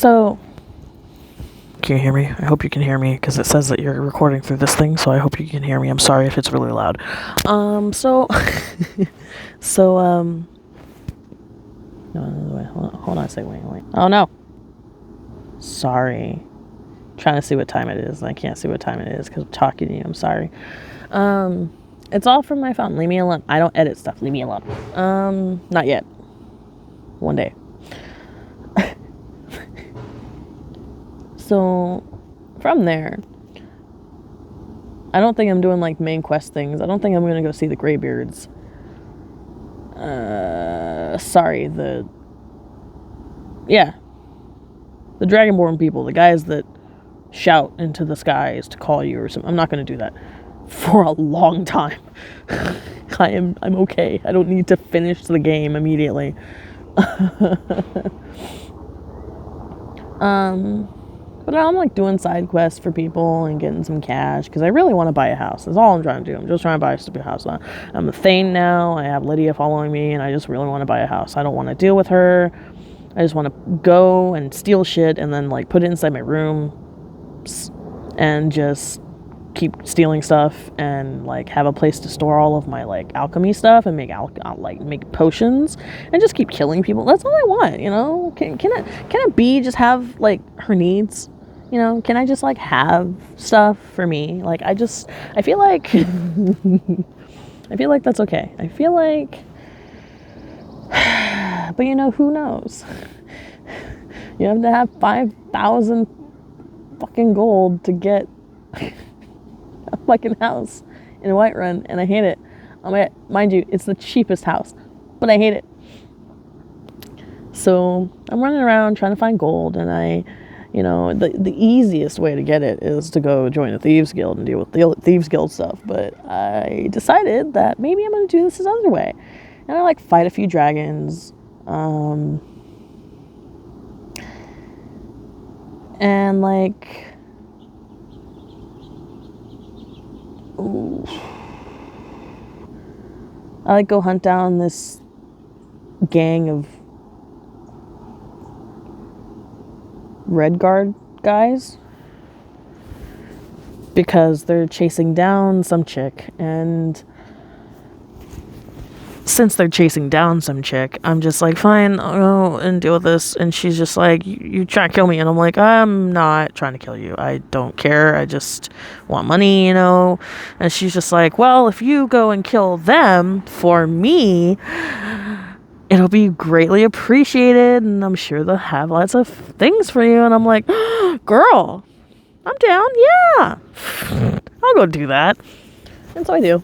So, can you hear me? I hope you can hear me, because it says that you're recording through this thing, so I hope you can hear me. I'm sorry if it's really loud. So, no, wait, hold on a second, wait. Oh, no. Sorry. Trying to see what time it is, and I can't see what time it is, because I'm talking to you. I'm sorry. It's all from my phone. Leave me alone. I don't edit stuff. Leave me alone. Not yet. One day. So, from there, I don't think I'm doing, like, main quest things. I don't think I'm gonna go see the Greybeards. The Dragonborn people, the guys that shout into the skies to call you or something. I'm not gonna do that for a long time. I'm okay. I don't need to finish the game immediately. But I'm like doing side quests for people and getting some cash because I really want to buy a house. That's all I'm trying to do. I'm just trying to buy a stupid house. I'm a Thane now. I have Lydia following me, and I just really want to buy a house. I don't want to deal with her. I just want to go and steal shit and then like put it inside my room and just keep stealing stuff and like have a place to store all of my like alchemy stuff and make potions and just keep killing people. That's all I want, you know. Can a bee just have like her needs? You know, can I just like have stuff for me? Like I feel like that's okay. I feel like but you know, who knows? You have to have 5,000 fucking gold to get a fucking house in Whiterun, and I hate it. Mind you, it's the cheapest house, but I hate it. So I'm running around trying to find gold, and the easiest way to get it is to go join a Thieves Guild and deal with the Thieves Guild stuff, but I decided that maybe I'm going to do this other way. And I like fight a few dragons, and like, ooh, I like go hunt down this gang of Red Guard guys because they're chasing down some chick, and since they're chasing down some chick, I'm just like, fine, I'll go and deal with this. And she's just like, you trying to kill me? And I'm like, I'm not trying to kill you. I don't care. I just want money, you know? And she's just like, well, if you go and kill them for me, it'll be greatly appreciated, and I'm sure they'll have lots of things for you. And I'm like, girl, I'm down. Yeah, I'll go do that. And so I do.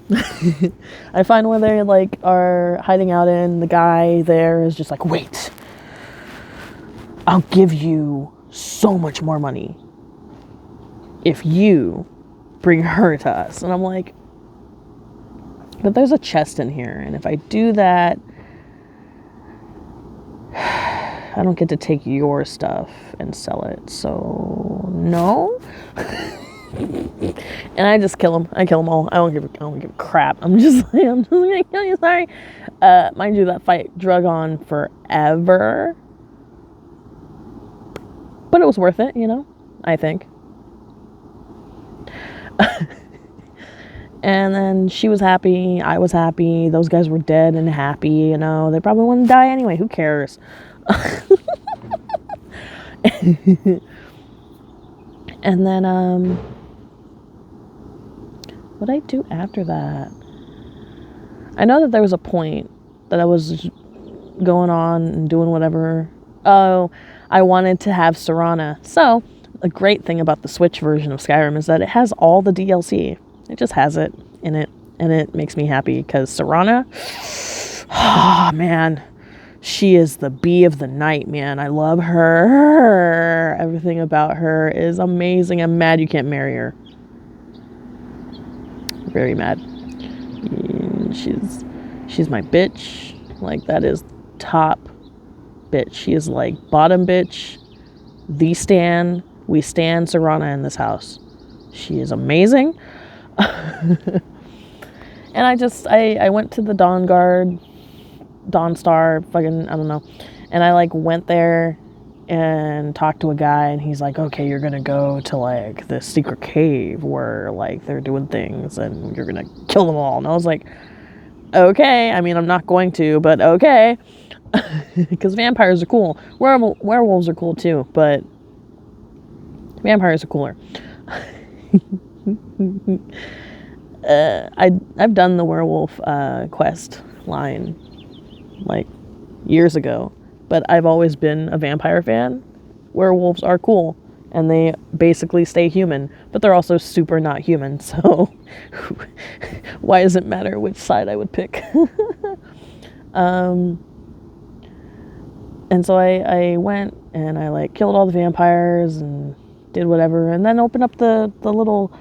I find where they like are hiding out in. The guy there is just like, wait, I'll give you so much more money if you bring her to us. And I'm like, but there's a chest in here, and if I do that, I don't get to take your stuff and sell it. So no. And I just kill them. I kill them all. I don't give a crap. I'm just gonna kill you. Sorry. Mind you, that fight drug on forever, but it was worth it. You know, I think. And then she was happy. I was happy. Those guys were dead and happy. You know, they probably wouldn't die anyway. Who cares? And then, what'd I do after that? I know that there was a point that I was going on and doing whatever. Oh, I wanted to have Serana. So, a great thing about the Switch version of Skyrim is that it has all the DLC. It just has it in it, and it makes me happy, because Serana, oh, man, she is the bee of the night, man. I love her. Everything about her is amazing. I'm mad you can't marry her. Very mad. She's my bitch. Like, that is top bitch. She is like bottom bitch. The stan. We stan Serana in this house. She is amazing. And I went to the Dawnstar, fucking, I don't know. And I like went there and talked to a guy, and he's like, okay, you're gonna go to like this secret cave where like they're doing things and you're gonna kill them all. And I was like, okay, I mean, I'm not going to, but okay. Because vampires are cool. Werewolves are cool too, but vampires are cooler. I've done the werewolf quest line like years ago, but I've always been a vampire fan. Werewolves are cool, and they basically stay human, but they're also super not human, so why does it matter which side I would pick? And so I went and I like killed all the vampires and did whatever, and then opened up the little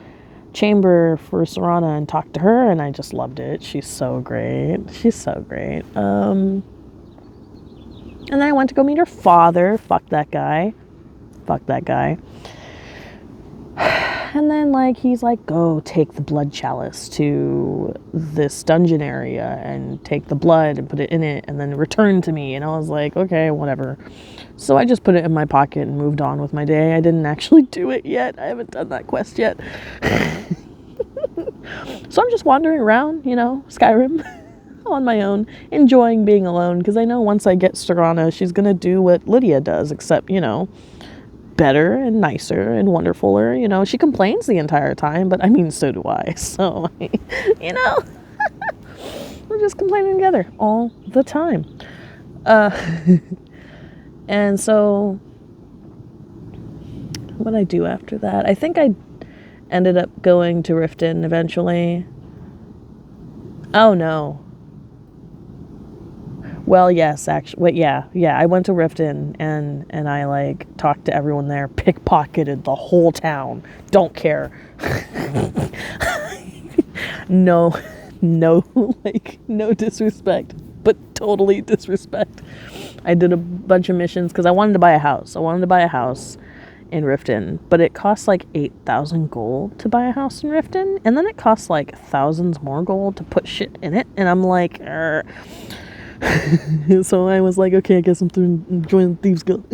chamber for Serana and talked to her, and I just loved it. She's so great. And then I went to go meet her father. Fuck that guy. And then like he's like, go take the blood chalice to this dungeon area and take the blood and put it in it and then return to me. And I was like, okay, whatever. So I just put it in my pocket and moved on with my day. I didn't actually do it yet. I haven't done that quest yet. So I'm just wandering around, Skyrim on my own, enjoying being alone, because I know once I get Serana, she's going to do what Lydia does, except, better and nicer and wonderfuler. She complains the entire time, but I mean, so do I. So, we're just complaining together all the time. And so what did I do after that? I think I ended up going to Riften eventually. Oh no. Well, yes, actually, wait, yeah, I went to Riften and I like talked to everyone there, pickpocketed the whole town, don't care. No, like, no disrespect, but totally disrespect. I did a bunch of missions because I wanted to buy a house. In Riften, but it costs like 8,000 gold to buy a house in Riften, and then it costs like thousands more gold to put shit in it, and I'm like, So I was like, okay, I guess I'm joining Thieves Guild.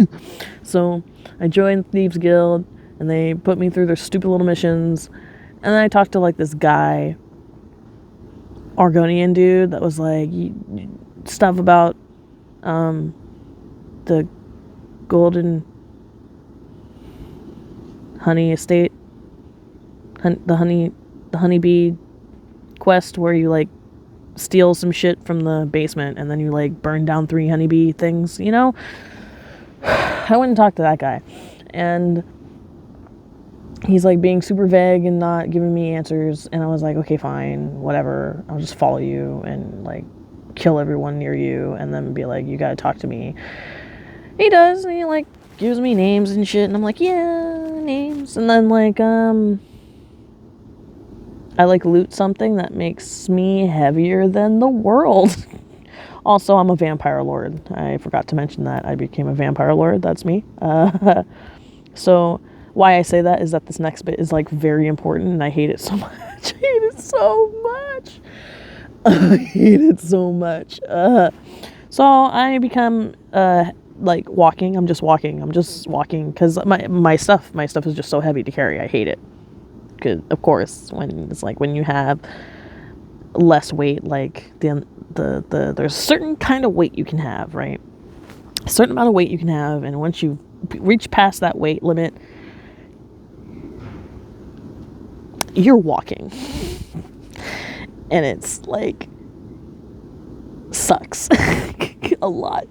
So I joined Thieves Guild, and they put me through their stupid little missions, and then I talked to like this guy, Argonian dude, that was like stuff about the golden honey estate, the honeybee quest, where you like steal some shit from the basement and then you like burn down 3 honeybee things, I went and talked to that guy, and he's like being super vague and not giving me answers, and I was like, okay, fine, whatever, I'll just follow you and like kill everyone near you and then be like, you gotta talk to me. He does, and he like gives me names and shit, and I'm like, yeah, names. And then like I like loot something that makes me heavier than the world. Also, I'm a vampire lord. I forgot to mention that I became a vampire lord. That's me. So why I say that is that this next bit is like very important, and I hate it so much. I hate it so much. So I become like walking. I'm just walking because my stuff is just so heavy to carry. I hate it. Because of course, when you have less weight, like there's a certain kind of weight you can have, right? A certain amount of weight you can have, and once you reach past that weight limit, you're walking, and it's like sucks a lot.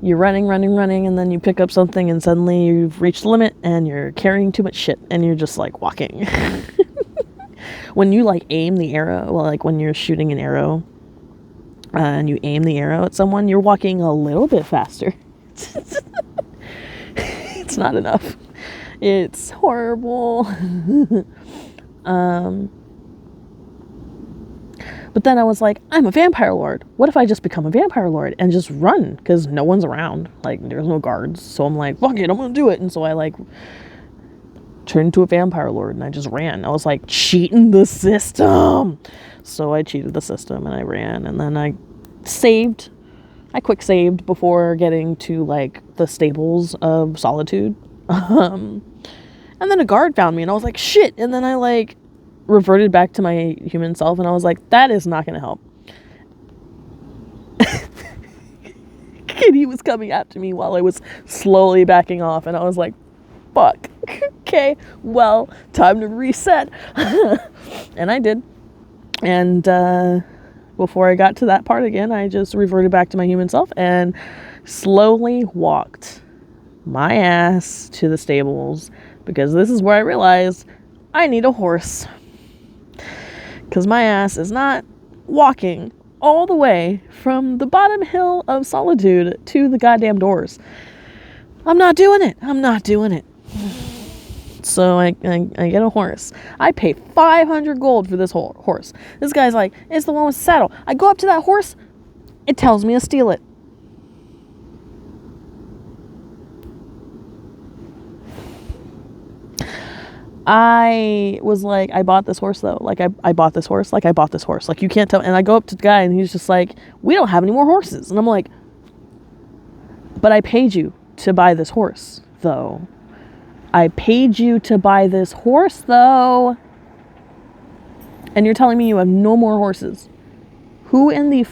You're running, and then you pick up something, and suddenly you've reached the limit, and you're carrying too much shit, and you're just like walking. When you like aim the arrow, well, like when you're shooting an arrow, and you aim the arrow at someone, you're walking a little bit faster. It's not enough. It's horrible. But then I was like, I'm a vampire lord. What if I just become a vampire lord and just run? Because no one's around. Like, there's no guards. So I'm like, fuck it, I'm going to do it. And so I, like, turned into a vampire lord and I just ran. I was like, cheating the system. So I cheated the system and I ran. And then I saved I quick saved before getting to like the stables of Solitude. And then a guard found me and I was like, shit. And then I like reverted back to my human self and I was like, that is not going to help. And he was coming after me while I was slowly backing off and I was like, fuck. Okay, well, time to reset. And I did. And before I got to that part again, I just reverted back to my human self and slowly walked my ass to the stables because this is where I realized I need a horse. Because my ass is not walking all the way from the bottom hill of Solitude to the goddamn doors. I'm not doing it. So I get a horse. I pay 500 gold for this horse. This guy's like, it's the one with the saddle. I go up to that horse. It tells me to steal it. I was like, I bought this horse though. Like I bought this horse. Like I bought this horse. Like you can't tell. And I go up to the guy and he's just like, we don't have any more horses. And I'm like, but I paid you to buy this horse though. I paid you to buy this horse though. And you're telling me you have no more horses. Who in the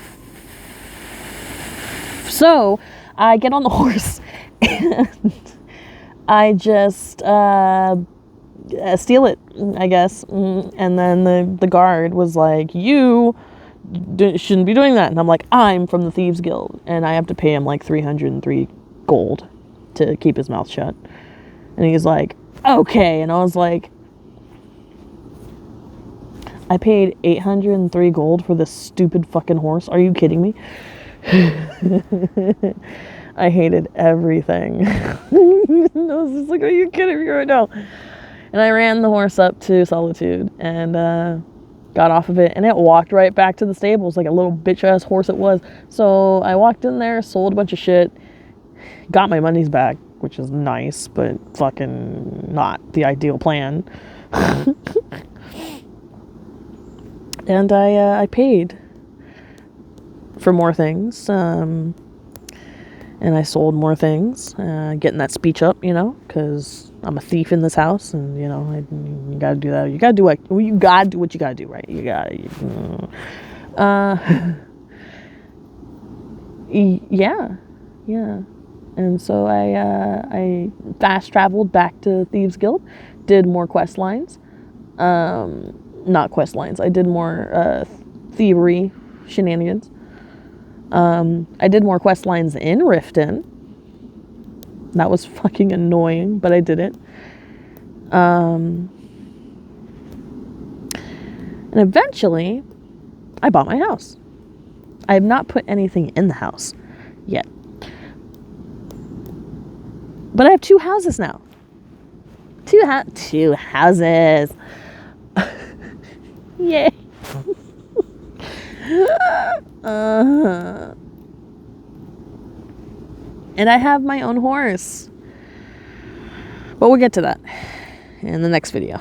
So I get on the horse and I just steal it, I guess. And then the guard was like, you shouldn't be doing that. And I'm like, I'm from the Thieves Guild. And I have to pay him like 303 gold to keep his mouth shut. And he's like, okay. And I was like, I paid 803 gold for this stupid fucking horse. Are you kidding me? I hated everything. I was just like, are you kidding me right now? And I ran the horse up to Solitude and got off of it. And it walked right back to the stables like a little bitch-ass horse it was. So I walked in there, sold a bunch of shit, got my monies back, which is nice, but fucking not the ideal plan. And I paid for more things, and I sold more things, getting that speech up, you know, because I'm a thief in this house, and, you know, you gotta do that. You gotta do what you gotta do, right? You gotta, yeah. And so I fast traveled back to Thieves Guild, did more quest lines. Not quest lines. I did more thievery shenanigans. I did more quest lines in Riften. That was fucking annoying, but I did it. And eventually, I bought my house. I have not put anything in the house yet. But I have 2 houses now. 2 houses. Yay. And I have my own horse. But we'll get to that in the next video.